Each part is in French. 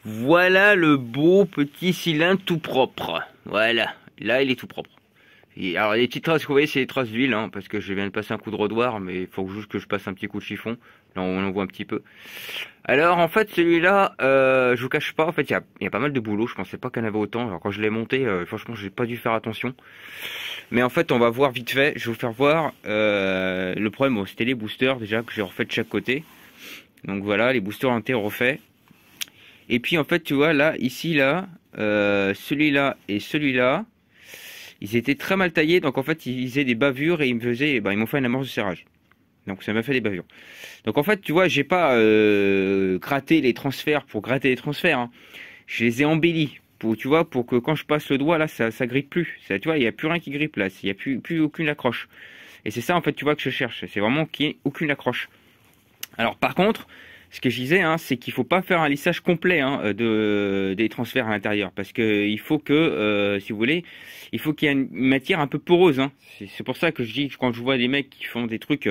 Voilà le beau petit cylindre tout propre. Voilà, là il est tout propre. Alors les petites traces que vous voyez, c'est les traces d'huile, hein, parce que je viens de passer un coup de rodoir, mais il faut juste que je passe un petit coup de chiffon. Là on en voit un petit peu. Alors en fait celui-là, je vous cache pas, en fait il y a pas mal de boulot, je pensais pas qu'il y en avait autant. Alors quand je l'ai monté, franchement j'ai pas dû faire attention. Mais en fait on va voir vite fait, je vais vous faire voir. Le problème, bon, c'était les boosters déjà que j'ai refait de chaque côté. Donc voilà, les boosters ont été refaits. Et puis en fait tu vois là, ici là, celui-là et celui-là, ils étaient très mal taillés, donc en fait ils faisaient des bavures et ils m'ont fait une amorce de serrage. Donc ça m'a fait des bavures. Donc en fait tu vois, j'ai pas gratté les transferts pour gratter les transferts, hein. Je les ai embellis pour, tu vois, pour que quand je passe le doigt là, ça grippe plus. Ça, tu vois, il n'y a plus rien qui grippe là, il n'y a plus aucune accroche. Et c'est ça en fait tu vois que je cherche, c'est vraiment qu'il n'y ait aucune accroche. Alors par contre, ce que je disais, hein, c'est qu'il faut pas faire un lissage complet, hein, des transferts à l'intérieur, parce que il faut que, si vous voulez, il faut qu'il y ait une matière un peu poreuse, hein. C'est pour ça que je dis, quand je vois des mecs qui font des trucs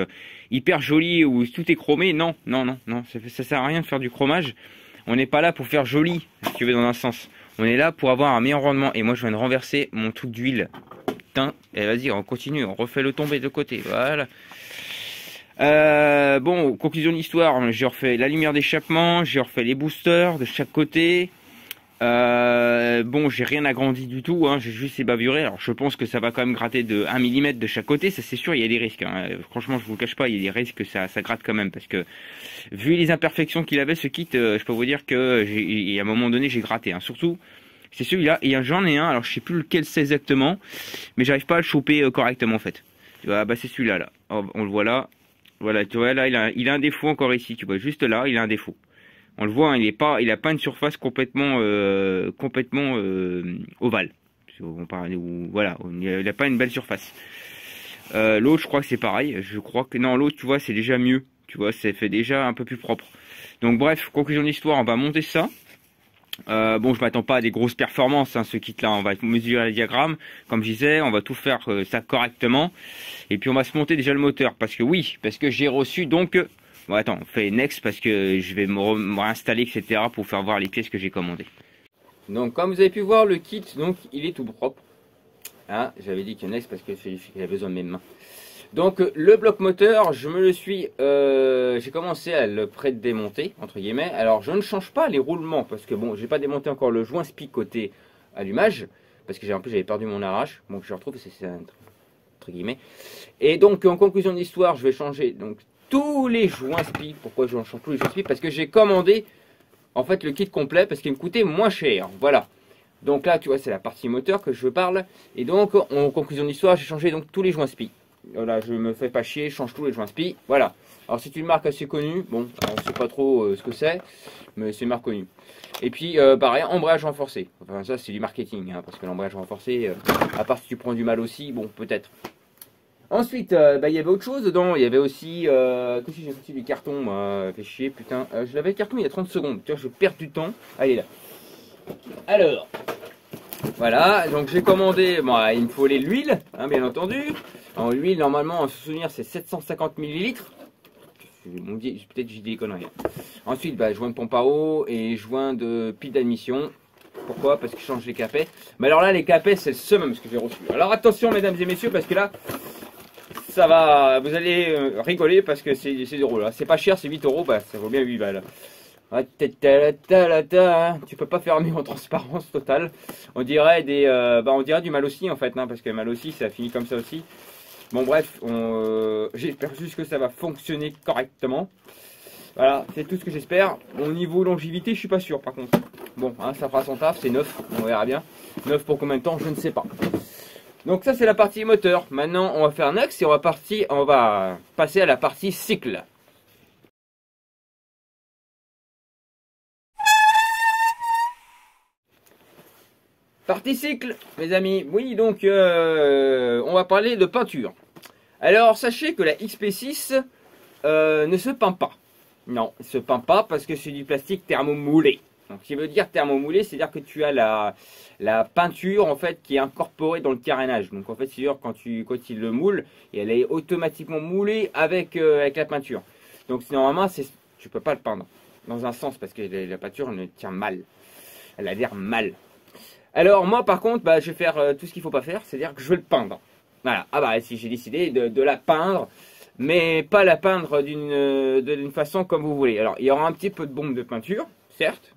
hyper jolis où tout est chromé, non, ça sert à rien de faire du chromage. On n'est pas là pour faire joli, si tu veux, dans un sens. On est là pour avoir un meilleur rendement. Et moi, je viens de renverser mon truc d'huile. Putain, et vas-y, on continue, on refait le tomber de côté, voilà. Bon, conclusion de l'histoire, j'ai refait la lumière d'échappement, j'ai refait les boosters de chaque côté. Bon, j'ai rien agrandi du tout, hein, j'ai juste ébavuré. Alors je pense que ça va quand même gratter de 1 mm de chaque côté, ça c'est sûr, il y a des risques, hein. Franchement, je vous le cache pas, il y a des risques que ça gratte quand même, parce que vu les imperfections qu'il avait ce kit, je peux vous dire que à un moment donné j'ai gratté, hein. Surtout c'est celui-là, et j'en ai un, alors je sais plus lequel c'est exactement, mais j'arrive pas à le choper correctement en fait. Tu vois, bah c'est celui-là là. On le voit là. Voilà, tu vois là, il a un défaut encore ici, tu vois, juste là, il a un défaut. On le voit, hein, il a pas une surface complètement ovale. On parle, voilà, il a pas une belle surface. L'autre, je crois que c'est pareil. Je crois que non, l'autre, tu vois, c'est déjà mieux. Tu vois, ça fait déjà un peu plus propre. Donc bref, conclusion de l'histoire, on va monter ça. Bon, je m'attends pas à des grosses performances, hein, ce kit-là. On va mesurer les diagrammes, comme je disais, on va tout faire ça correctement. Et puis on va se monter déjà le moteur, parce que j'ai reçu donc. Bon, attends, on fait next parce que je vais me réinstaller, etc. pour faire voir les pièces que j'ai commandées. Donc, comme vous avez pu voir, le kit, donc il est tout propre. Hein, j'avais dit que next parce que j'avais besoin de mes mains. Donc le bloc moteur, j'ai commencé à le pré-démonter entre guillemets. Alors je ne change pas les roulements parce que bon, j'ai pas démonté encore le joint spi côté allumage parce que en plus j'avais perdu mon arrache. Donc je retrouve c'est entre guillemets. Et donc en conclusion de l'histoire, je vais changer donc tous les joints spi. Pourquoi je change tous les joints spi? Parce que j'ai commandé en fait le kit complet parce qu'il me coûtait moins cher. Voilà. Donc là tu vois c'est la partie moteur que je parle. Et donc en conclusion de l'histoire, j'ai changé donc tous les joints spi. Voilà, je me fais pas chier, je change tous les joints spi. Voilà. Alors c'est une marque assez connue. Bon, on sait pas trop ce que c'est, mais c'est une marque connue. Et puis pareil, embrayage renforcé. Enfin ça c'est du marketing, hein, parce que l'embrayage renforcé, à part si tu prends du mal aussi, bon peut-être. Ensuite, il y avait autre chose dedans. Il y avait aussi, qu'est-ce que j'ai foutu du carton, moi, fait chier, putain. Je l'avais le carton il y a 30 secondes. Tu vois, je perds du temps. Allez là. Alors. Voilà, donc j'ai commandé, bon, il me faut l'huile, hein, bien entendu. En l'huile, normalement, en souvenir, c'est 750 ml. Peut-être j'ai dit des conneries. Ensuite, joint de pompe à eau et joint de pile d'admission. Pourquoi? Parce que je change les capets. Mais alors là, les capets, c'est le summum ce que j'ai reçu. Alors attention, mesdames et messieurs, parce que là, ça va, vous allez rigoler parce que c'est drôle. C'est pas cher, c'est 8 €, ça vaut bien 8 balles. Tu peux pas faire mieux en transparence totale. On dirait du Malossi en fait, hein, parce que Malossi ça finit comme ça aussi. Bon bref, j'espère juste que ça va fonctionner correctement. Voilà, c'est tout ce que j'espère. Au niveau longévité, je suis pas sûr par contre. Bon, hein, ça fera son taf, c'est neuf, on verra bien. Neuf pour combien de temps, je ne sais pas. Donc ça c'est la partie moteur. Maintenant on va faire un axe et on va passer à la partie cycle. Partie cycle, mes amis. Oui, donc on va parler de peinture. Alors, sachez que la XP6 ne se peint pas. Non, elle ne se peint pas parce que c'est du plastique thermomoulé. Donc, ce qui veut dire thermomoulé, c'est-à-dire que tu as la peinture en fait qui est incorporée dans le carénage. Donc, en fait, c'est-à-dire quand il le moule, et elle est automatiquement moulée avec la peinture. Donc, normalement, tu peux pas le peindre. dans un sens, parce que la peinture elle tient mal. Elle adhère mal. Alors moi par contre, bah, je vais faire tout ce qu'il faut pas faire, c'est-à-dire que je vais le peindre. Voilà, ah bah si j'ai décidé de la peindre, mais pas la peindre d'une façon comme vous voulez. Alors il y aura un petit peu de bombe de peinture, certes,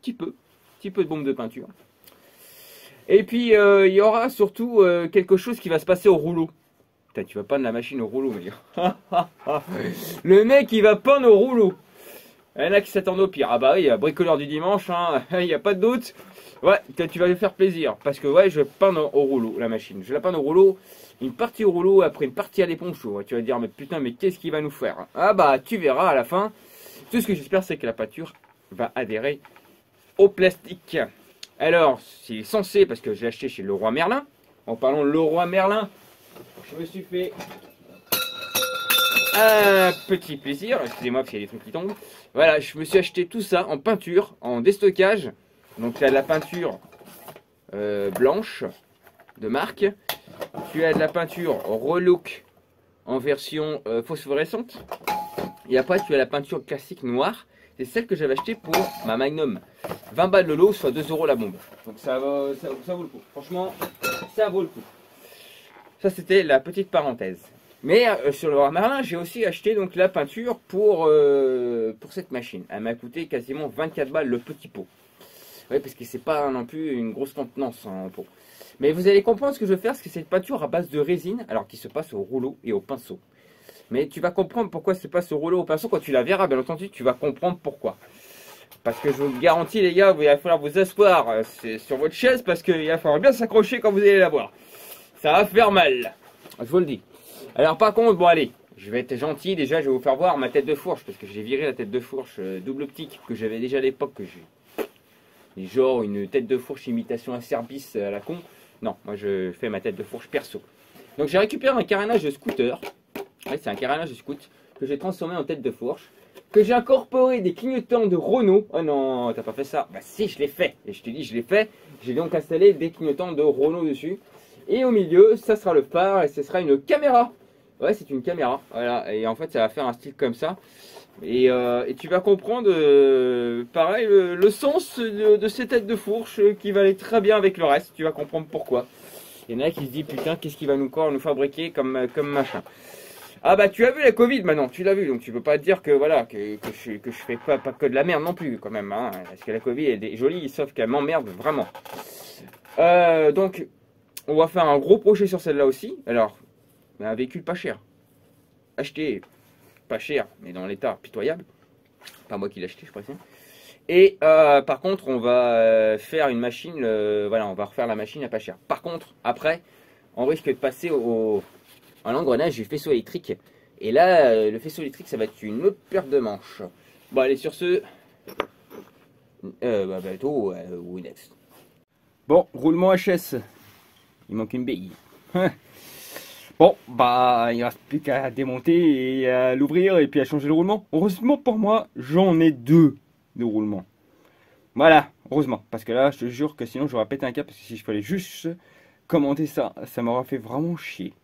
petit peu de bombe de peinture. Et puis il y aura surtout quelque chose qui va se passer au rouleau. Putain, tu vas peindre la machine au rouleau, mais le mec il va peindre au rouleau. Il y en a qui s'attendent au pire. Ah bah oui, bricoleur du dimanche, hein, il n'y a pas de doute. Ouais, tu vas lui faire plaisir. Parce que ouais, je vais peindre au rouleau, la machine. Je la peindre au rouleau, une partie au rouleau, après une partie à l'éponge chaud. Tu vas dire, mais putain, mais qu'est-ce qu'il va nous faire? Ah bah, tu verras à la fin. Tout ce que j'espère, c'est que la peinture va adhérer au plastique. Alors, c'est censé, parce que j'ai acheté chez Leroy Merlin. En parlant de Leroy Merlin, je me suis fait un petit plaisir. Excusez-moi parce qu'il y a des trucs qui tombent. Voilà, je me suis acheté tout ça en peinture, en déstockage. Donc, tu as de la peinture blanche de marque. Tu as de la peinture Relook en version phosphorescente. Et après, tu as la peinture classique noire. C'est celle que j'avais achetée pour ma Magnum. 20 balles le lot, soit 2 € la bombe. Donc, ça vaut le coup. Franchement, ça vaut le coup. Ça, c'était la petite parenthèse. Mais sur le Leroy Merlin, j'ai aussi acheté donc la peinture pour cette machine. Elle m'a coûté quasiment 24 balles le petit pot. Oui, parce que c'est pas non plus une grosse contenance en pot. Mais vous allez comprendre ce que je vais faire, parce que c'est une peinture à base de résine, alors qui se passe au rouleau et au pinceau. Mais tu vas comprendre pourquoi ça se passe au rouleau et au pinceau. Quand tu la verras, bien entendu, tu vas comprendre pourquoi. Parce que je vous garantis, les gars, il va falloir vous asseoir sur votre chaise, parce qu'il va falloir bien s'accrocher quand vous allez la voir. Ça va faire mal, je vous le dis. Alors par contre, bon allez, je vais être gentil, déjà je vais vous faire voir ma tête de fourche, parce que j'ai viré la tête de fourche double optique que j'avais déjà à l'époque, que j'ai genre une tête de fourche imitation à Cerbis à la con. Non, moi je fais ma tête de fourche perso. Donc j'ai récupéré un carénage de scooter, ouais, c'est un carénage de scoot, que j'ai transformé en tête de fourche, que j'ai incorporé des clignotants de Renault. Oh non, t'as pas fait ça? Bah si, je l'ai fait, et je te dis je l'ai fait, j'ai donc installé des clignotants de Renault dessus. Et au milieu, ça sera le phare et ce sera une caméra. Ouais, c'est une caméra. Voilà. Et en fait, ça va faire un style comme ça. Et tu vas comprendre, pareil, le sens de ces têtes de fourche qui va aller très bien avec le reste. Tu vas comprendre pourquoi. Il y en a qui se disent, putain, qu'est-ce qu'il va nous fabriquer comme machin. Ah bah, tu as vu la Covid maintenant, tu l'as vu. Donc tu peux pas te dire que voilà que je fais pas que de la merde non plus, quand même. Hein, parce que la Covid, elle est jolie, sauf qu'elle m'emmerde vraiment. Donc... on va faire un gros projet sur celle-là aussi. Alors, un véhicule pas cher. Acheté pas cher, mais dans l'état pitoyable. Pas moi qui l'ai acheté, je précise. Et par contre, on va faire une machine. Voilà, on va refaire la machine à pas cher. Par contre, après, on risque de passer à l'engrenage du faisceau électrique. Et là, le faisceau électrique, ça va être une autre paire de manches. Bon, allez, sur ce, bientôt ou next. Bon, roulement HS. Il manque une bille. Bon, bah, il ne reste plus qu'à démonter et à l'ouvrir et puis à changer le roulement. Heureusement pour moi, j'en ai 2 de roulement. Voilà, heureusement. Parce que là, je te jure que sinon, j'aurais pété un câble. Parce que si je fallait juste commenter ça, ça m'aurait fait vraiment chier.